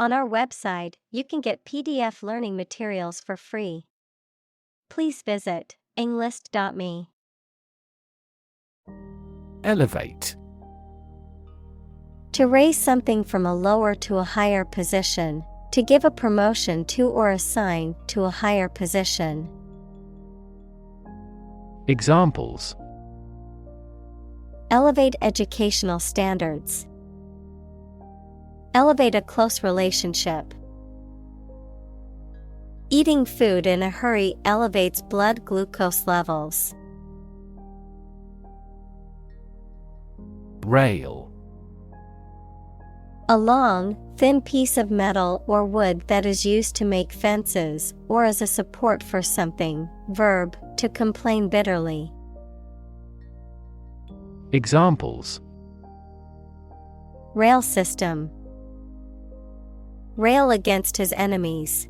On our website, you can get PDF learning materials for free. Please visit englist.me. Elevate. To raise something from a lower to a higher position, to give a promotion to or assign to a higher position. Examples: Elevate educational standards. Elevate a close relationship. Eating food in a hurry elevates blood glucose levels. Rail. A long, thin piece of metal or wood that is used to make fences or as a support for something. Verb, to complain bitterly. Examples: Rail system. Rail against his enemies.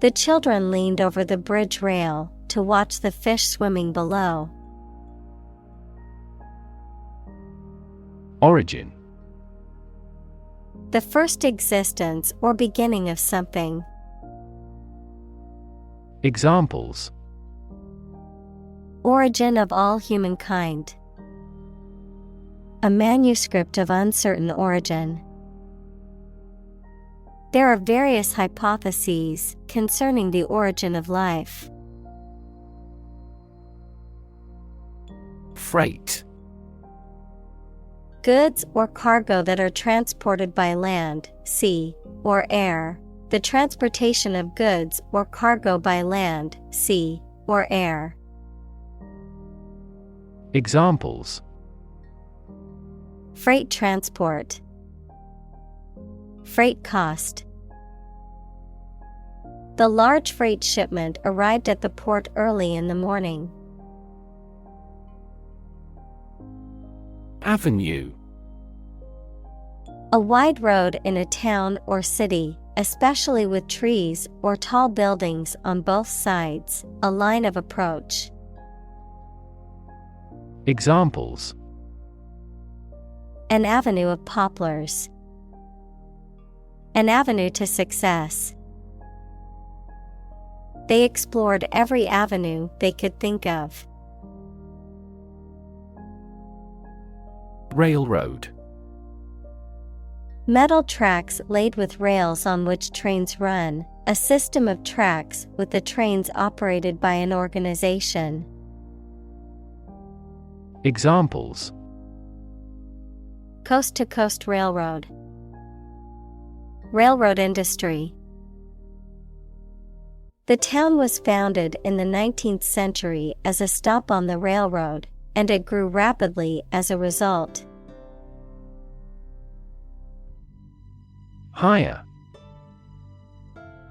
The children leaned over the bridge rail to watch the fish swimming below. Origin. The first existence or beginning of something. Examples: Origin of all humankind. A manuscript of uncertain origin. There are various hypotheses concerning the origin of life. Freight. Goods or cargo that are transported by land, sea, or air. The transportation of goods or cargo by land, sea, or air. Examples: Freight transport. Freight cost. The large freight shipment arrived at the port early in the morning. Avenue. A wide road in a town or city, especially with trees or tall buildings on both sides, a line of approach. Examples: An avenue of poplars. An avenue to success. They explored every avenue they could think of. Railroad. Metal tracks laid with rails on which trains run, a system of tracks with the trains operated by an organization. Examples: Coast-to-coast railroad. Railroad industry. The town was founded in the 19th century as a stop on the railroad, and it grew rapidly as a result. Hire.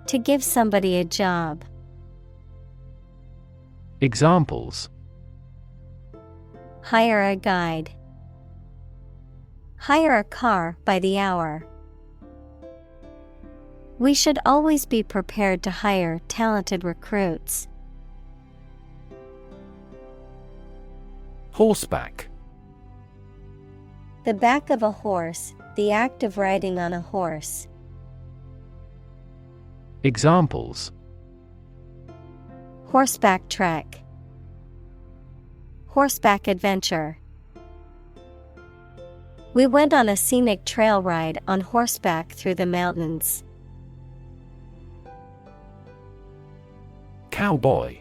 To give somebody a job. Examples: Hire a guide. Hire a car by the hour. We should always be prepared to hire talented recruits. Horseback. The back of a horse, the act of riding on a horse. Examples: Horseback trek. Horseback adventure. We went on a scenic trail ride on horseback through the mountains. Cowboy.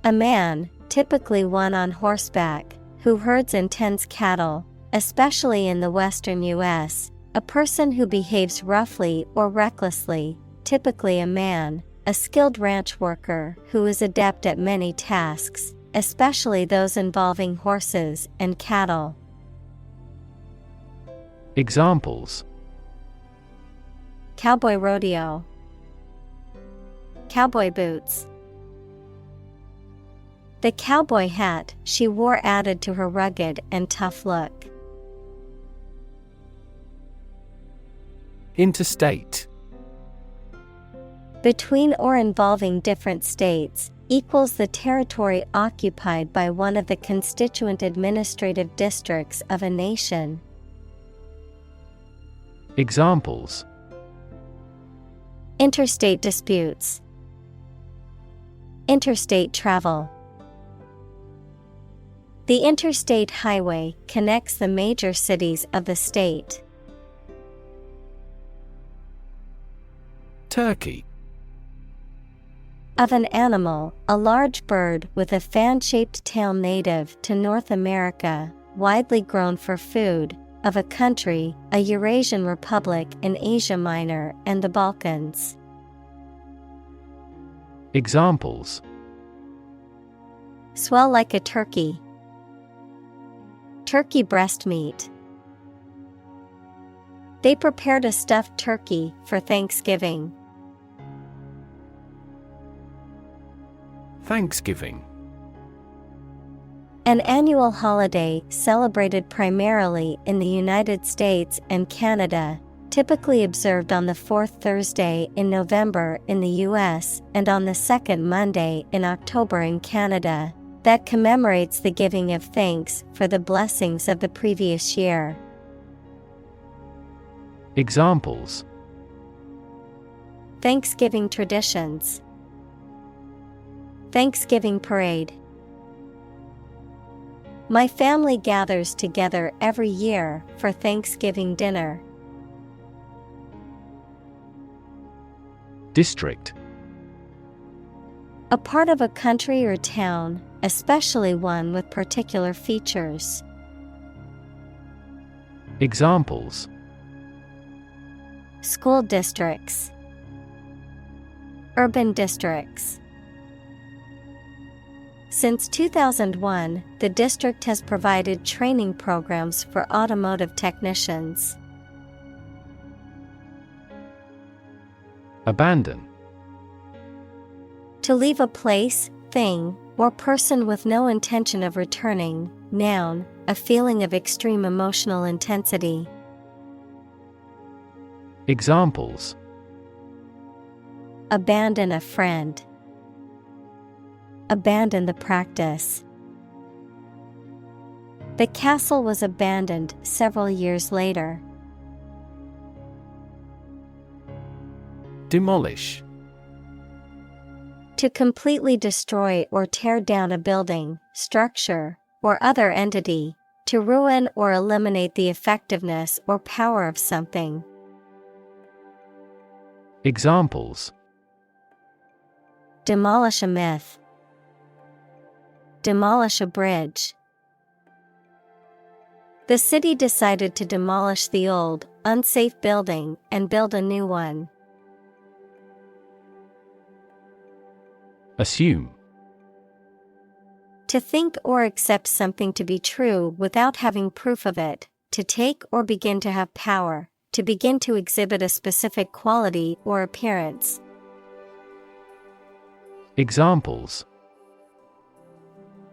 A man, typically one on horseback, who herds and tends cattle, especially in the western U.S., a person who behaves roughly or recklessly, typically a man, a skilled ranch worker who is adept at many tasks, especially those involving horses and cattle. Examples: Cowboy rodeo. Cowboy boots. The cowboy hat she wore added to her rugged and tough look. Interstate. Between or involving different states, equals the territory occupied by one of the constituent administrative districts of a nation. Examples: interstate disputes, interstate travel. The interstate highway connects the major cities of the state. Turkey. Of an animal, a large bird with a fan-shaped tail native to North America, widely grown for food. Of a country, a Eurasian republic in Asia Minor and the Balkans. Examples: swell like a turkey, turkey breast meat. They prepared a stuffed turkey for Thanksgiving. Thanksgiving. An annual holiday celebrated primarily in the United States and Canada, typically observed on the fourth Thursday in November in the U.S. and on the second Monday in October in Canada, that commemorates the giving of thanks for the blessings of the previous year. Examples: Thanksgiving traditions, Thanksgiving parade. My family gathers together every year for Thanksgiving dinner. District. A part of a country or town, especially one with particular features. Examples: school districts, urban districts. Since 2001, the district has provided training programs for automotive technicians. Abandon. To leave a place, thing, or person with no intention of returning. Noun, a feeling of extreme emotional intensity. Examples: abandon a friend, abandon the practice. The castle was abandoned several years later. Demolish. To completely destroy or tear down a building, structure, or other entity, to ruin or eliminate the effectiveness or power of something. Examples: demolish a myth, demolish a bridge. The city decided to demolish the old, unsafe building and build a new one. Assume. To think or accept something to be true without having proof of it, to take or begin to have power, to begin to exhibit a specific quality or appearance. Examples: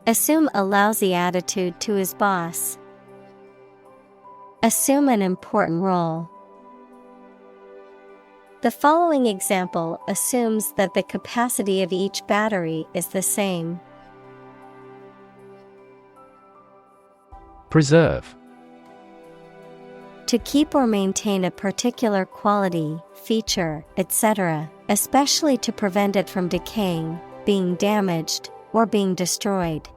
assume a lousy attitude to his boss. Assume an important role. The following example assumes that the capacity of each battery is the same. Preserve. To keep or maintain a particular quality, feature, etc., especially to prevent it from decaying, being damaged, or being destroyed.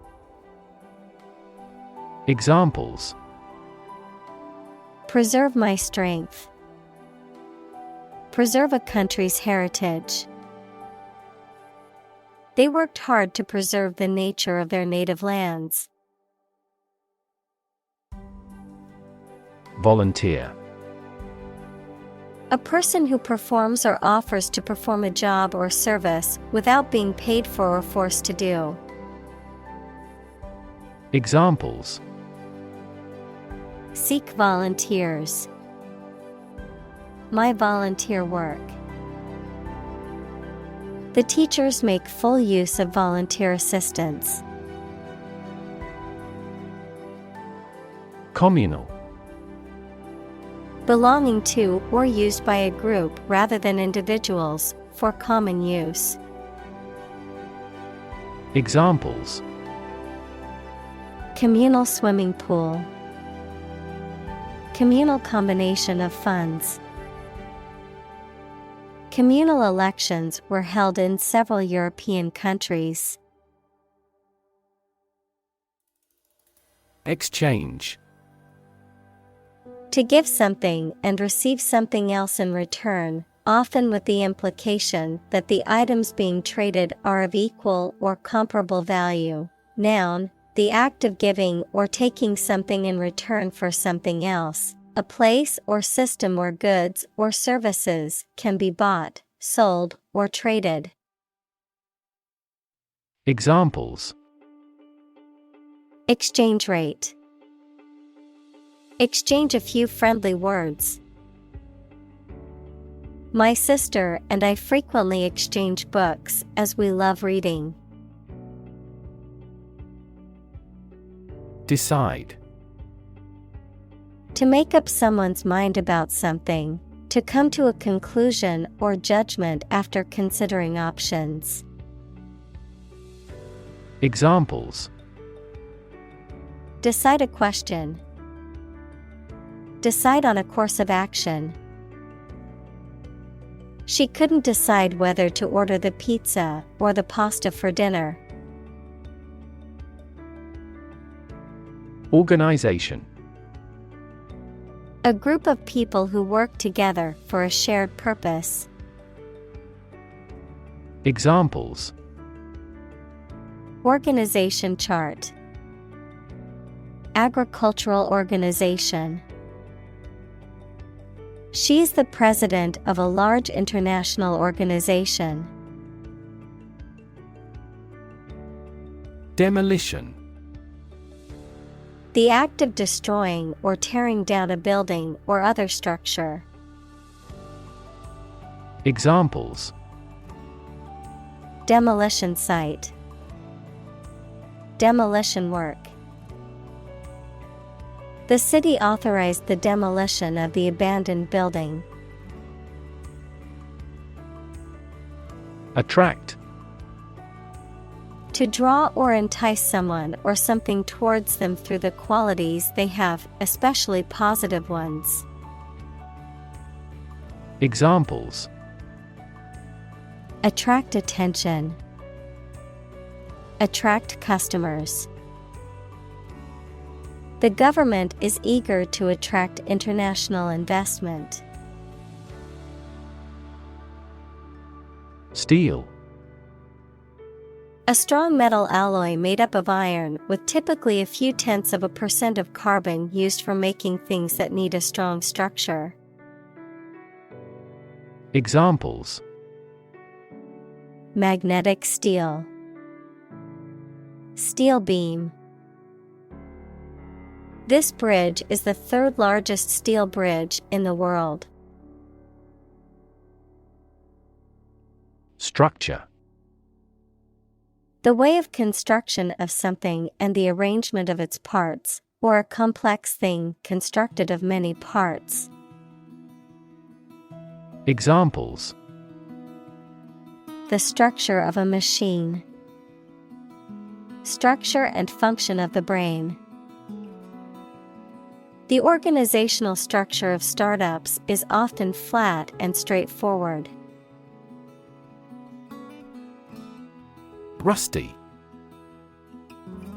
Examples: preserve my strength. Preserve a country's heritage. They worked hard to preserve the nature of their native lands. Volunteer. A person who performs or offers to perform a job or service without being paid for or forced to do. Examples: seek volunteers. My volunteer work. The teachers make full use of volunteer assistance. Communal. Belonging to or used by a group rather than individuals, for common use. Examples: communal swimming pool. communal combination of funds. Communal elections were held in several European countries. Exchange. To give something and receive something else in return, often with the implication that the items being traded are of equal or comparable value. Noun, the act of giving or taking something in return for something else, a place or system where goods or services can be bought, sold, or traded. Examples. Exchange rate. Exchange a few friendly words. My sister and I frequently exchange books as we love reading. Decide. To make up someone's mind about something, to come to a conclusion or judgment after considering options. Examples. Decide a question. Decide on a course of action. She couldn't decide whether to order the pizza or the pasta for dinner. Organization. A group of people who work together for a shared purpose. Examples. Organization chart. Agricultural organization. She's the president of a large international organization. Demolition. The act of destroying or tearing down a building or other structure. Examples. Demolition site. Demolition work. The city authorized the demolition of the abandoned building. Attract. To draw or entice someone or something towards them through the qualities they have, especially positive ones. Examples. Attract attention. Attract customers. The government is eager to attract international investment. Steel. A strong metal alloy made up of iron with typically a few tenths of a % of carbon used for making things that need a strong structure. Examples. Magnetic steel. Steel beam. This bridge is the third largest steel bridge in the world. Structure. The way of construction of something and the arrangement of its parts, or a complex thing constructed of many parts. Examples. The structure of a machine. Structure and function of the brain. The organizational structure of startups is often flat and straightforward. Rusty.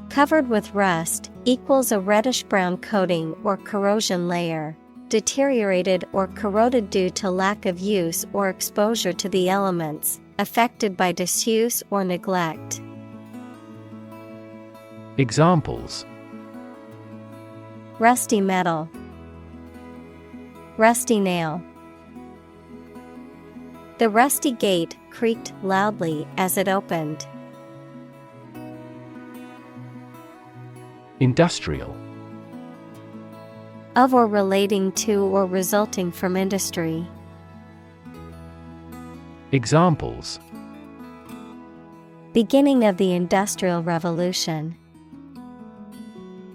Covered with rust equals a reddish-brown coating or corrosion layer, deteriorated or corroded due to lack of use or exposure to the elements, affected by disuse or neglect. Examples. Rusty metal. Rusty nail. The rusty gate creaked loudly as it opened. Industrial. Of or relating to or resulting from industry. Examples. Beginning of the Industrial Revolution.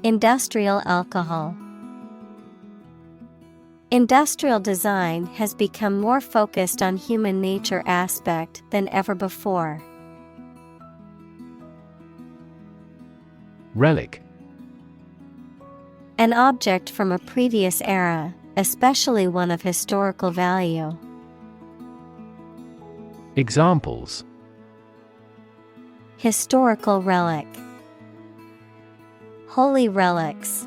Industrial alcohol. Industrial design has become more focused on human nature aspect than ever before. Relic. An object from a previous era, especially one of historical value. Examples: Historical relic. Holy relics.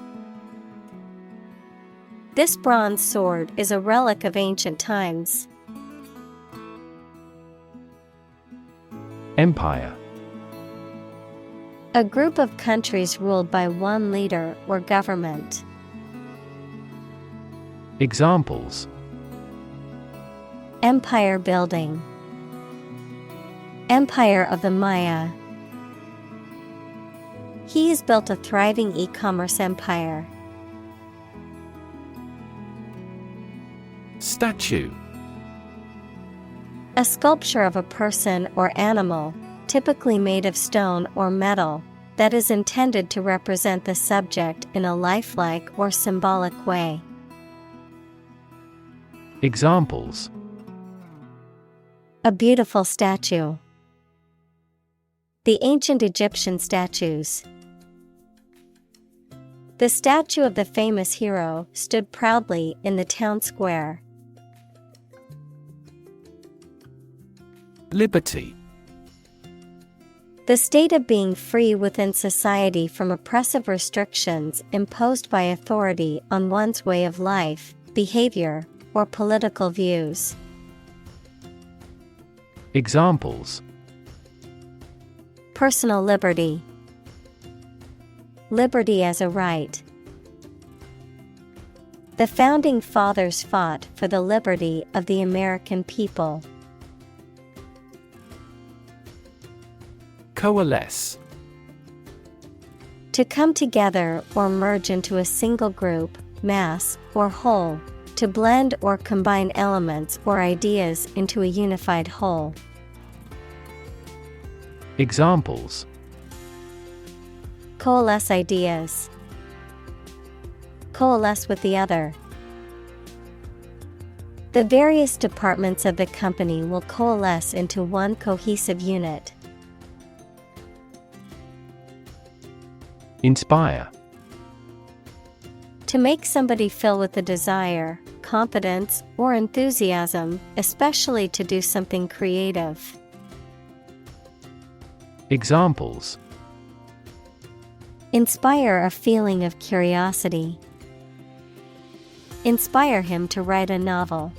This bronze sword is a relic of ancient times. Empire. A group of countries ruled by one leader or government. Examples: Empire building. Empire of the Maya. He has built a thriving e-commerce empire. Statue. A sculpture of a person or animal, typically made of stone or metal, that is intended to represent the subject in a lifelike or symbolic way. Examples: A beautiful statue. The ancient Egyptian statues. The statue of the famous hero stood proudly in the town square. Liberty. The state of being free within society from oppressive restrictions imposed by authority on one's way of life, behavior, or political views. Examples: Personal liberty. Liberty as a right. The founding fathers fought for the liberty of the American people. Coalesce. To come together or merge into a single group, mass, or whole. To blend or combine elements or ideas into a unified whole. Examples: Coalesce ideas. Coalesce with the other. The various departments of the company will coalesce into one cohesive unit. Inspire. To make somebody feel with a desire, confidence, or enthusiasm, especially to do something creative. Examples: Inspire a feeling of curiosity. Inspire him to write a novel.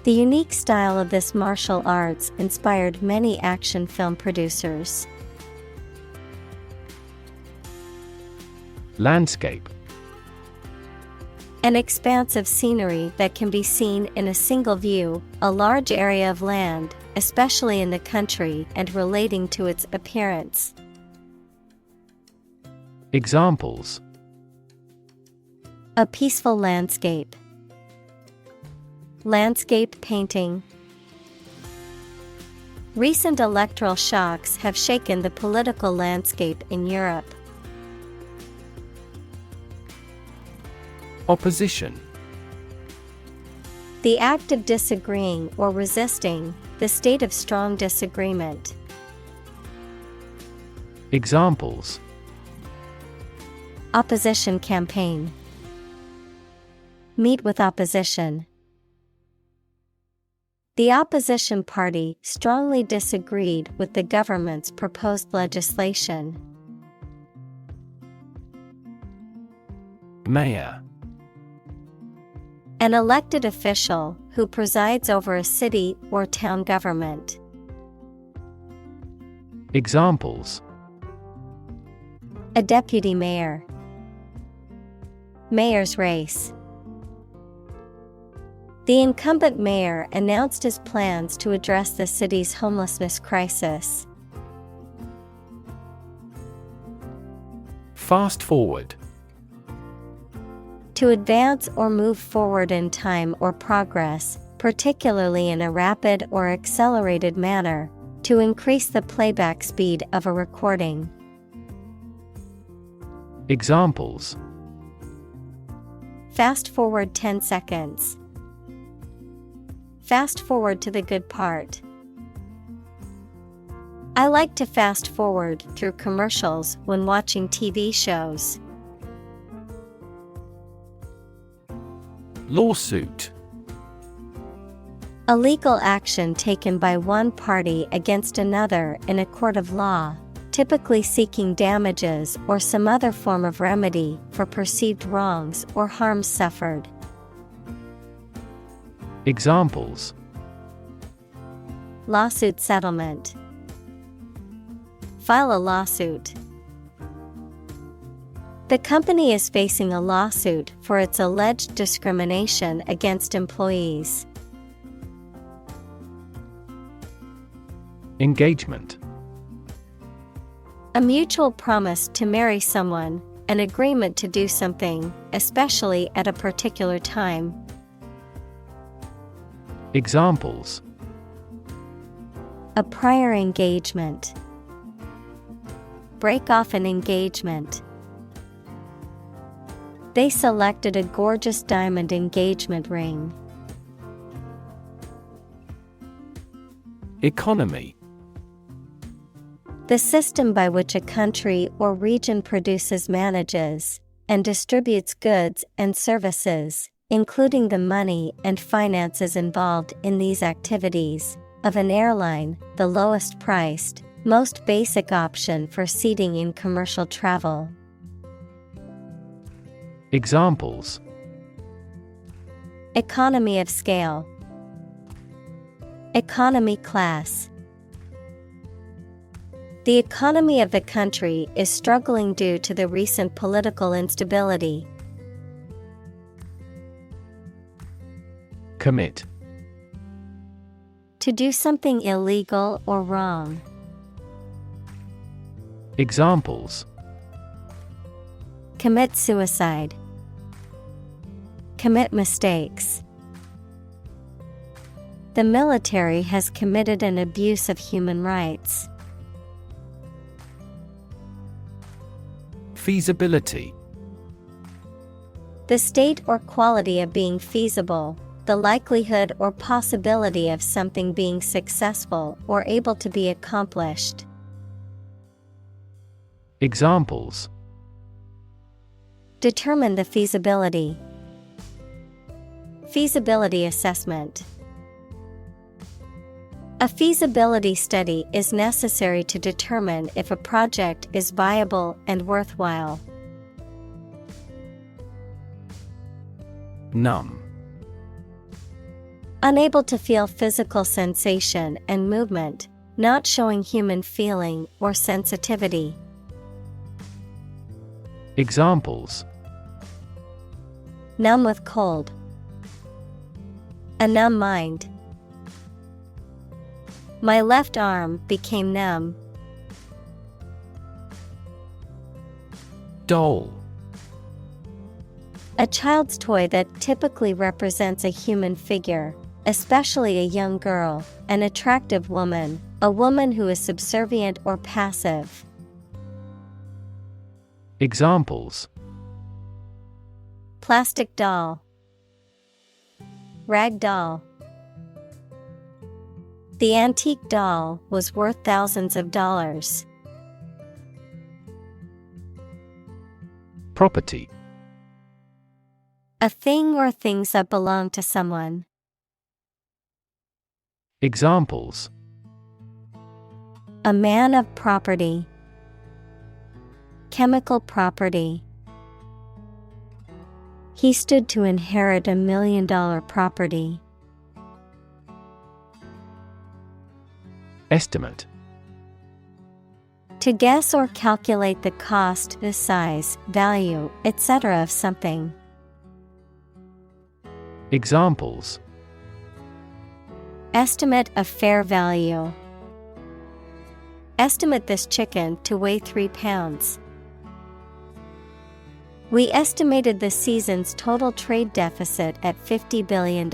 The unique style of this martial arts inspired many action film producers. Landscape. An expanse of scenery that can be seen in a single view, a large area of land, especially in the country and relating to its appearance. Examples: A peaceful landscape. Landscape painting. Recent electoral shocks have shaken the political landscape in Europe. Opposition. The act of disagreeing or resisting, the state of strong disagreement. Examples: Opposition campaign. Meet with opposition. The opposition party strongly disagreed with the government's proposed legislation. Mayor. An elected official who presides over a city or town government. Examples: A deputy mayor. Mayor's race. The incumbent mayor announced his plans to address the city's homelessness crisis. Fast forward. To advance or move forward in time or progress, particularly in a rapid or accelerated manner, to increase the playback speed of a recording. Examples: Fast forward 10 seconds. Fast forward to the good part. I like to fast forward through commercials when watching TV shows. Lawsuit. A legal action taken by one party against another in a court of law, typically seeking damages or some other form of remedy for perceived wrongs or harms suffered. Examples: Lawsuit settlement. File a lawsuit. The company is facing a lawsuit for its alleged discrimination against employees. Engagement. A mutual promise to marry someone, an agreement to do something, especially at a particular time. Examples: A prior engagement. Break off an engagement. They selected a gorgeous diamond engagement ring. Economy. The system by which a country or region produces, manages, and distributes goods and services, including the money and finances involved in these activities, of an airline, the lowest priced, most basic option for seating in commercial travel. Examples: Economy of scale. Economy class. The economy of the country is struggling due to the recent political instability. Commit. To do something illegal or wrong. Examples: Commit suicide. Commit mistakes. The military has committed an abuse of human rights. Feasibility. The state or quality of being feasible, the likelihood or possibility of something being successful or able to be accomplished. Examples: Determine the feasibility. Feasibility assessment. A feasibility study is necessary to determine if a project is viable and worthwhile. Numb. Unable to feel physical sensation and movement, not showing human feeling or sensitivity. Examples: Numb with cold. A numb mind. My left arm became numb. Doll. A child's toy that typically represents a human figure, especially a young girl, an attractive woman, a woman who is subservient or passive. Examples: Plastic doll. Rag doll. The antique doll was worth thousands of dollars. Property. A thing or things that belong to someone. Examples: A man of property. Chemical property. He stood to inherit $1 million property. Estimate. To guess or calculate the cost, the size, value, etc. of something. Examples: Estimate of fair value. Estimate this chicken to weigh 3 pounds. We estimated the season's total trade deficit at $50 billion.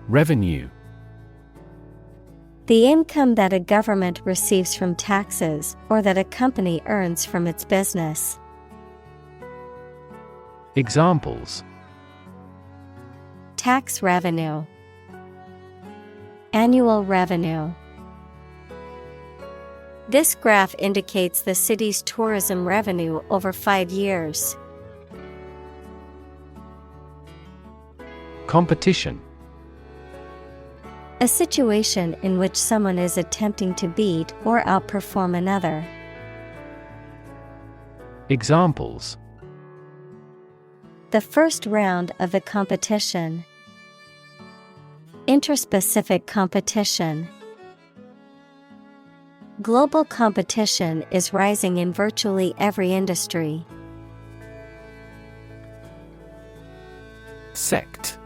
Revenue. The income that a government receives from taxes or that a company earns from its business. Examples: Tax revenue. Annual revenue. This graph indicates the city's tourism revenue over 5 years. Competition. A situation in which someone is attempting to beat or outperform another. Examples: The first round of the competition. Interspecific competition. Global competition is rising in virtually every industry. Sect.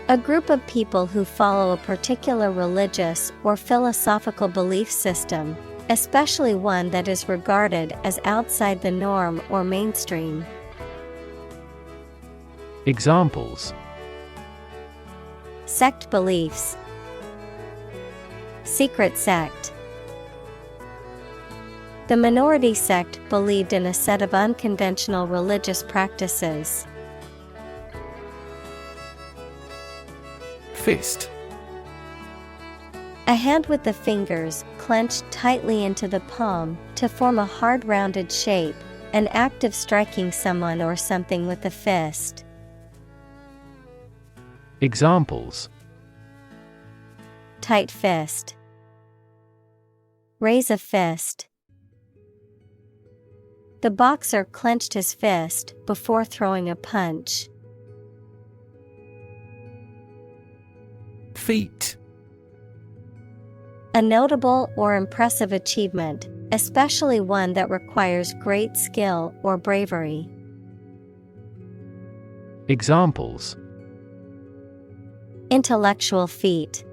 A group of people who follow a particular religious or philosophical belief system, especially one that is regarded as outside the norm or mainstream. Examples: Sect beliefs. Secret sect. The minority sect believed in a set of unconventional religious practices. Fist. A hand with the fingers clenched tightly into the palm to form a hard rounded shape, an act of striking someone or something with a fist. Examples: Tight fist. Raise a fist. The boxer clenched his fist before throwing a punch. Feat. A notable or impressive achievement, especially one that requires great skill or bravery. Examples: Intellectual feat.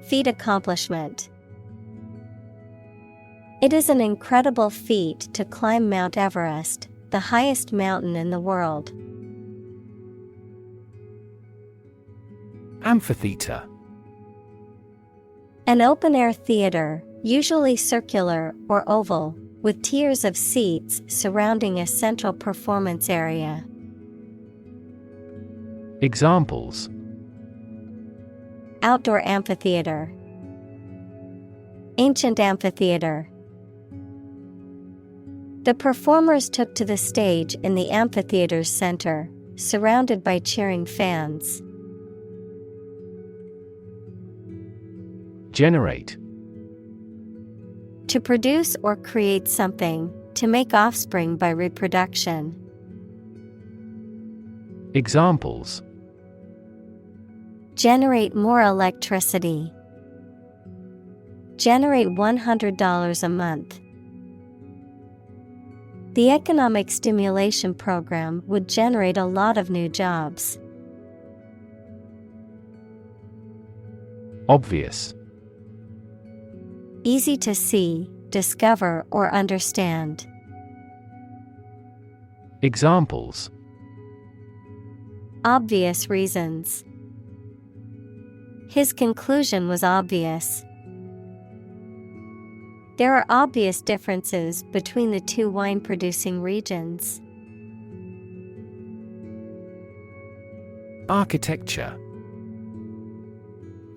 Feat accomplishment. It is an incredible feat to climb Mount Everest, the highest mountain in the world. Amphitheater. An open-air theater, usually circular or oval, with tiers of seats surrounding a central performance area. Examples: Outdoor amphitheater. Ancient amphitheater. The performers took to the stage in the amphitheater's center, surrounded by cheering fans. Generate. To produce or create something, to make offspring by reproduction. Examples: Generate more electricity. Generate $100 a month. The economic stimulation program would generate a lot of new jobs. Obvious. Easy to see, discover, or understand. Examples: Obvious reasons. His conclusion was obvious. There are obvious differences between the two wine-producing regions. Architecture.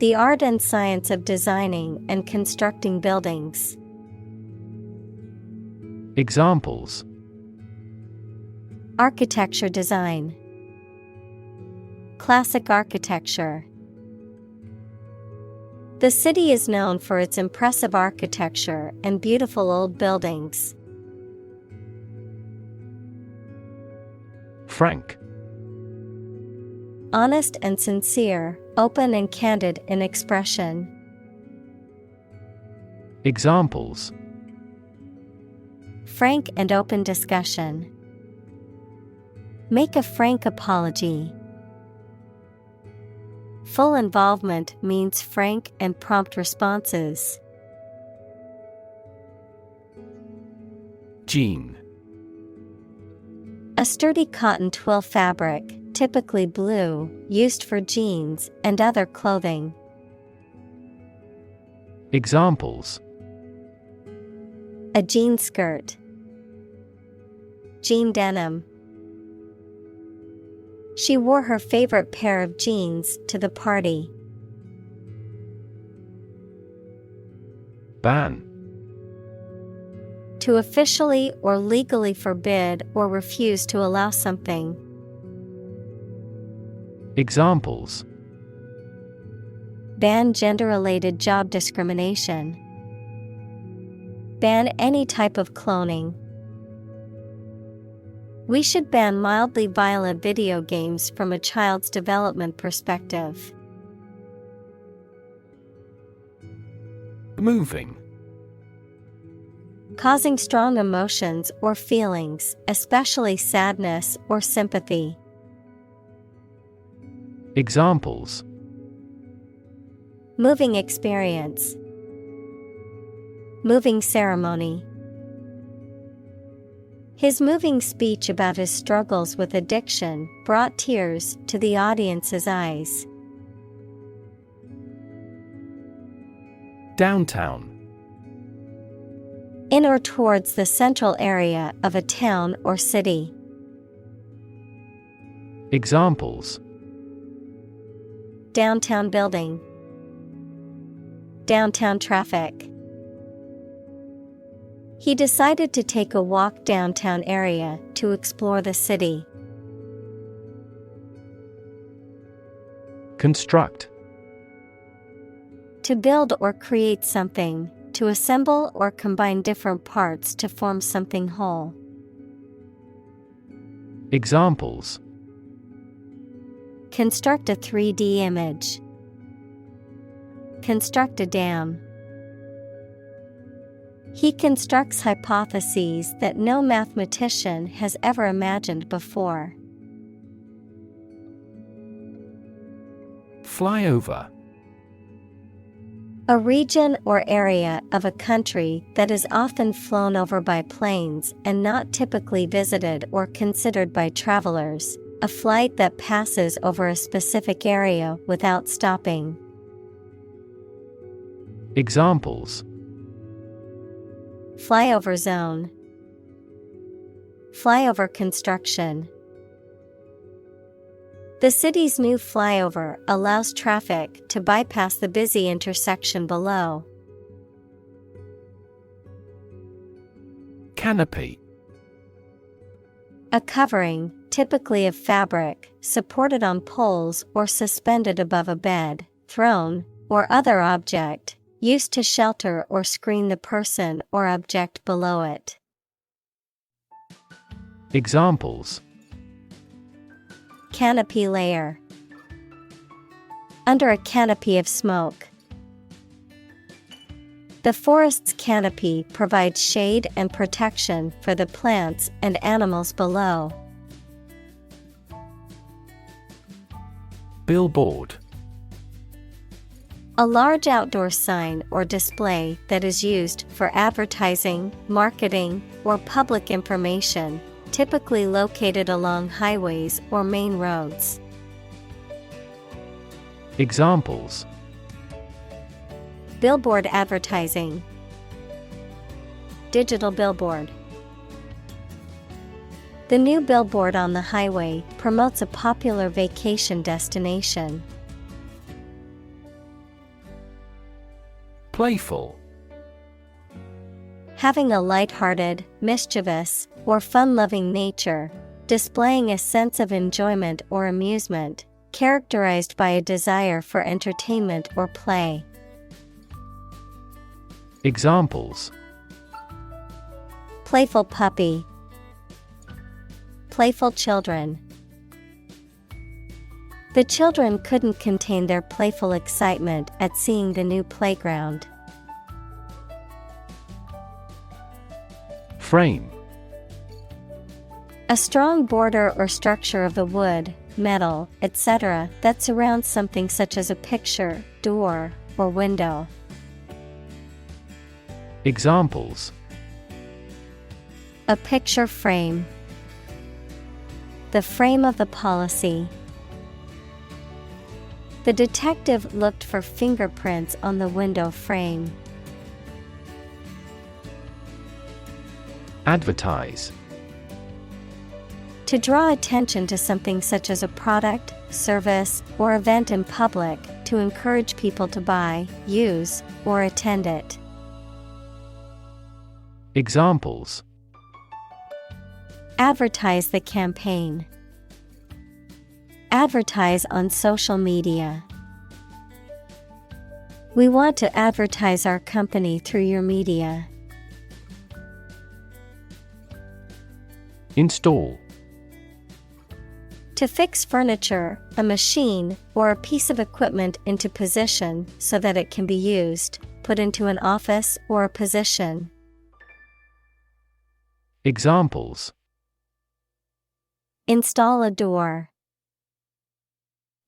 The art and science of designing and constructing buildings. Examples: Architecture design. Classic architecture. The city is known for its impressive architecture and beautiful old buildings. Frank. Honest and sincere, open and candid in expression. Examples: Frank and open discussion. Make a frank apology. Full involvement means frank and prompt responses. Jean. A sturdy cotton twill fabric, typically blue, used for jeans and other clothing. Examples: A jean skirt. Jean denim. She wore her favorite pair of jeans to the party. Ban. To officially or legally forbid or refuse to allow something. Examples: Ban gender-related job discrimination. Ban any type of cloning. We should ban mildly violent video games from a child's development perspective. Moving. Causing strong emotions or feelings, especially sadness or sympathy. Examples: Moving experience. Moving ceremony. His moving speech about his struggles with addiction brought tears to the audience's eyes. Downtown. In or towards the central area of a town or city. Examples: Downtown building. Downtown traffic. He decided to take a walk downtown area to explore the city. Construct. To build or create something, to assemble or combine different parts to form something whole. Examples: Construct a 3D image. Construct a dam. He constructs hypotheses that no mathematician has ever imagined before. Flyover. A region or area of a country that is often flown over by planes and not typically visited or considered by travelers, a flight that passes over a specific area without stopping. Examples: Flyover zone. Flyover construction. The city's new flyover allows traffic to bypass the busy intersection below. Canopy. A covering, typically of fabric, supported on poles or suspended above a bed, throne, or other object, used to shelter or screen the person or object below it. Examples: Canopy layer. Under a canopy of smoke. The forest's canopy provides shade and protection for the plants and animals below. Billboard. A large outdoor sign or display that is used for advertising, marketing, or public information, typically located along highways or main roads. Examples: Billboard advertising. Digital billboard. The new billboard on the highway promotes a popular vacation destination. Playful. Having a light-hearted, mischievous, or fun-loving nature, displaying a sense of enjoyment or amusement, characterized by a desire for entertainment or play. Examples: Playful puppy. Playful children. The children couldn't contain their playful excitement at seeing the new playground. Frame. A strong border or structure of the wood, metal, etc. that surrounds something such as a picture, door, or window. Examples: A picture frame. The frame of the policy. The detective looked for fingerprints on the window frame. Advertise. To draw attention to something such as a product, service, or event in public, to encourage people to buy, use, or attend it. Examples. Advertise the campaign. Advertise on social media. We want to advertise our company through your media. Install. To fix furniture, a machine, or a piece of equipment into position so that it can be used, put into an office or a position. Examples. Install a door.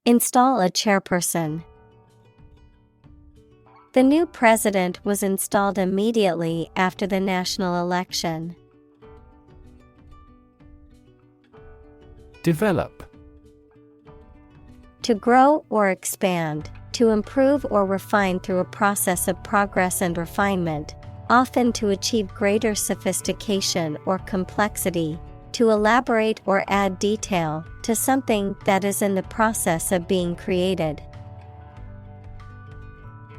Install a chairperson. The new president was installed immediately after the national election. Develop. To grow or expand, to improve or refine through a process of progress and refinement, often to achieve greater sophistication or complexity, to elaborate or add detail to something that is in the process of being created.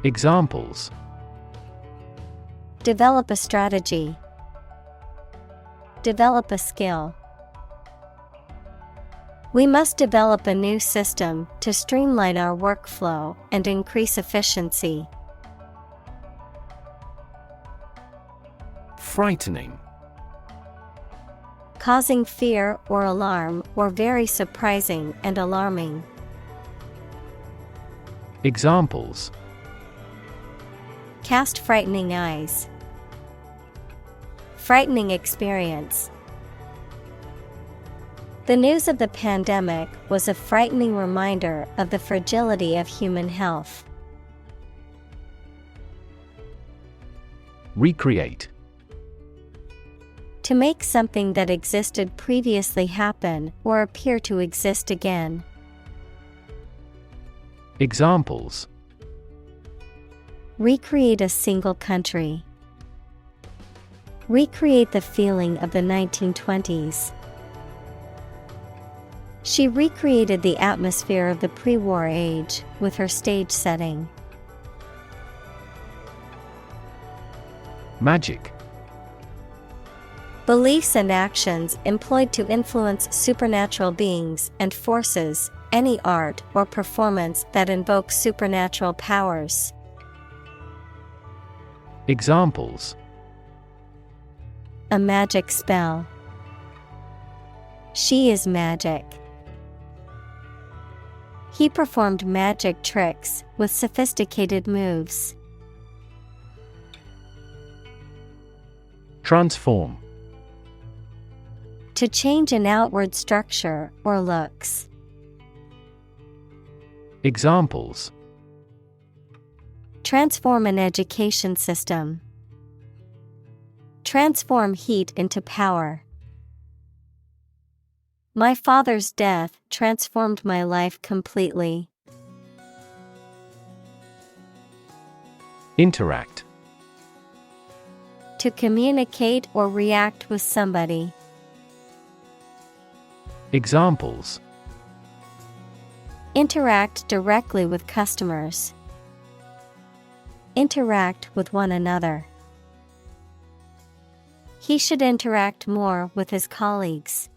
Examples. Develop a strategy. Develop a skill. We must develop a new system to streamline our workflow and increase efficiency. Frightening. Causing fear or alarm, or very surprising and alarming. Examples. Cast frightening eyes. Frightening experience. The news of the pandemic was a frightening reminder of the fragility of human health. Recreate. To make something that existed previously happen or appear to exist again. Examples. Recreate a single country. Recreate the feeling of the 1920s. She recreated the atmosphere of the pre-war age with her stage setting. Magic. Beliefs and actions employed to influence supernatural beings and forces, any art or performance that invokes supernatural powers. Examples. A magic spell. She is magic. He performed magic tricks with sophisticated moves. Transform. To change an outward structure or looks. Examples. Transform an education system. Transform heat into power. My father's death transformed my life completely. Interact. To communicate or react with somebody. Examples. Interact directly with customers. Interact with one another. He should interact more with his colleagues.